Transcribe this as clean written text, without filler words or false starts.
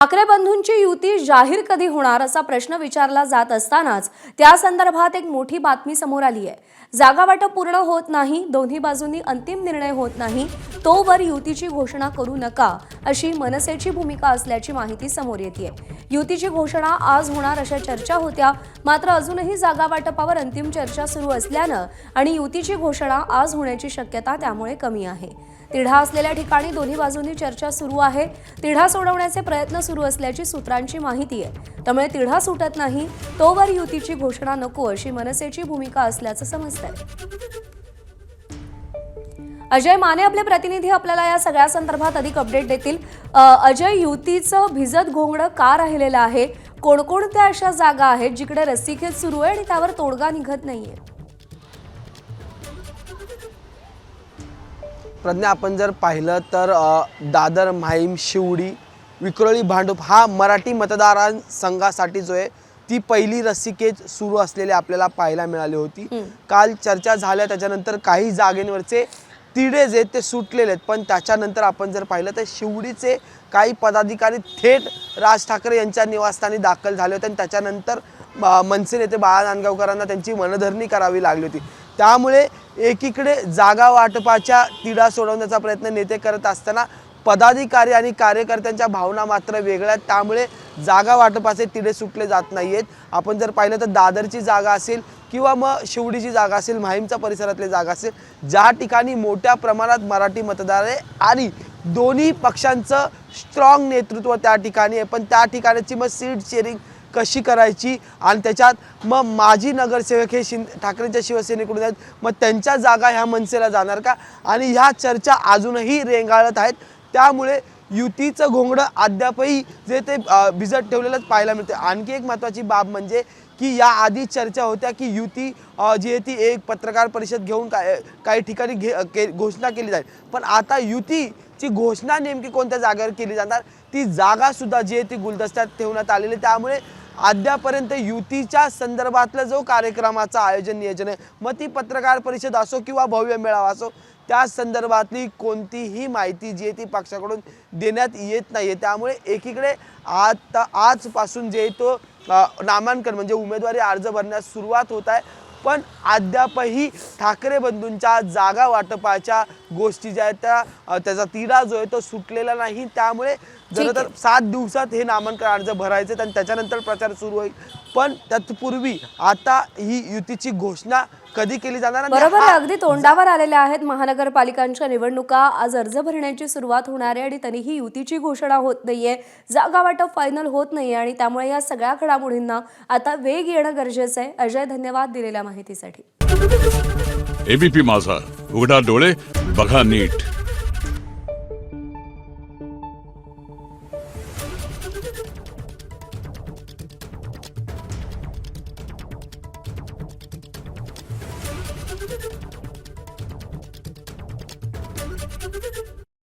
ठाकरे बंधूंची युती जाहीर कधी होणार असा प्रश्न विचारला जात असतानाच त्या संदर्भात एक मोठी बातमी समोर आली आहे। जागा वाटप पूर्ण होत नाही, दोन्ही बाजूंनी अंतिम निर्णय होत नाही तोवर युतीची घोषणा करू नका अशी मनसेची भूमिका असल्याची माहिती समोर येतेय। युतीची घोषणा आज होणार अशा चर्चा होत्या, मात्र अजूनही जागा वाटपावर अंतिम चर्चा सुरू असल्यानं आणि युतीची घोषणा आज होण्याची शक्यता त्यामुळे कमी आहे। तिढा असलेल्या ठिकाणी दोन्ही बाजूंनी चर्चा सुरू आहे। तिढा सोडवण्याचे प्रयत्न सुरू असल्याची सूत्रांची माहिती आहे। त्यामुळे तिढा सुटत नाही तोवर युतीची घोषणा नको अशी मनसेची भूमिका असल्याचं समजतंय। अजय माने आपले प्रतिनिधी आपल्याला या सगळ्या संदर्भात अधिक अपडेट देतील। अजय, युतीचं भिजत घोंगडं का राहिलेलं आहे? कोणकोणत्या अशा जागा आहेत जिकडे रस्सीखेच सुरू आहे आणि त्यावर तोडगा निघत नाहीये? प्रज्ञा, आपण जर पाहिलं तर दादर, माहीम, शिवडी, विक्रोळी, भांडूप हा मराठी मतदारसंघासाठी जो आहे ती पहिली रस्सीखेच सुरू असलेली आपल्याला पाहायला मिळाली होती। काल चर्चा झाल्या, त्याच्यानंतर काही जागेंवरचे तिढे जे ते सुटलेले आहेत, पण त्याच्यानंतर आपण जर पाहिलं तर शिवडीचे काही पदाधिकारी थेट राज ठाकरे यांच्या निवासस्थानी दाखल झाले होते आणि त्याच्यानंतर मनसे नेते बाळा नांदगावकरांना त्यांची मनधरणी करावी लागली होती। त्यामुळे एकीकडे जागा वाटपाच्या तिढा सोडवण्याचा प्रयत्न नेते करत असताना पदाधिकारी आणि कार्यकर्त्यांच्या भावना मात्र वेगळ्या आहेत। त्यामुळे जागा वाटपाचे तिढे सुटले जात नाहीयेत। आपण जर पाहिलं तर दादरची जागा असेल किंवा मग शिवडीची जागा असेल, माहीमच्या परिसरातली जागा असेल, ज्या ठिकाणी मोठ्या प्रमाणात मराठी मतदार आहे आणि दोन्ही पक्षांचं स्ट्रॉंग नेतृत्व त्या ठिकाणी आहे, पण त्या ठिकाणची मग सीट शेअरिंग कशी करायची आणि त्याच्यात मग माजी नगरसेवक हे ठाकरेंच्या शिवसेनेकडून आहेत, मग त्यांच्या जागा ह्या मनसेला जाणार का? आणि ह्या चर्चा अजूनही रेंगाळत आहेत। त्यामुळे युतीचं घोंगडं अद्यापही जे ते भिजत ठेवलेलंच पाहायला मिळते। आणखी एक महत्त्वाची बाब म्हणजे की या आधी चर्चा होत्या की युती जी आहे ती एक पत्रकार परिषद घेऊन काही ठिकाणी घोषणा केली जाईल, पण आता युतीची घोषणा नेमकी कोणत्या जागेवर केली जाणार ती जागा सुद्धा जी आहे ती गुलदस्त्यात ठेवण्यात आलेली। त्यामुळे अद्यापर्यंत युतीच्या संदर्भातलं जो कार्यक्रमाचं आयोजन नियोजन आहे, मग ती पत्रकार परिषद असो किंवा भव्य मेळावा असो, त्या संदर्भातली कोणतीही माहिती जी आहे ती पक्षाकडून देण्यात येत नाही आहे। त्यामुळे एकीकडे आजपासून जे तो नामांकन म्हणजे उमेदवारी अर्ज भरण्यास सुरुवात होत आहे, पण अद्यापही ठाकरे बंधूंच्या जागा वाटपाच्या गोष्टी ज्या आहेत त्याचा तिढा जो आहे तो सुटलेला नाही। त्यामुळे जर तर 7 दिवसात हे नामांकन अर्ज भरायचे आणि त्याच्यानंतर प्रचार सुरू होईल, पण तत्पूर्वी आता ही युतीची घोषणा कधी केली जाणार? बरोबर आहे, अगदी तोंडावर आलेल्या आहेत महानगरपालिकांच्या निवडणुका। आज अर्ज भरण्याची सुरुवात होणार आहे आणि तरीही युतीची घोषणा होत नाहीये, जागा वाटप फायनल होत नाहीये आणि त्यामुळे या सगळ्या घडामोडींना आता वेग येणं गरजेचं आहे। अजय, धन्यवाद दिलेल्या माहितीसाठी। एबीपी माझा, उघडा डोळे बघा नीट। Thank you.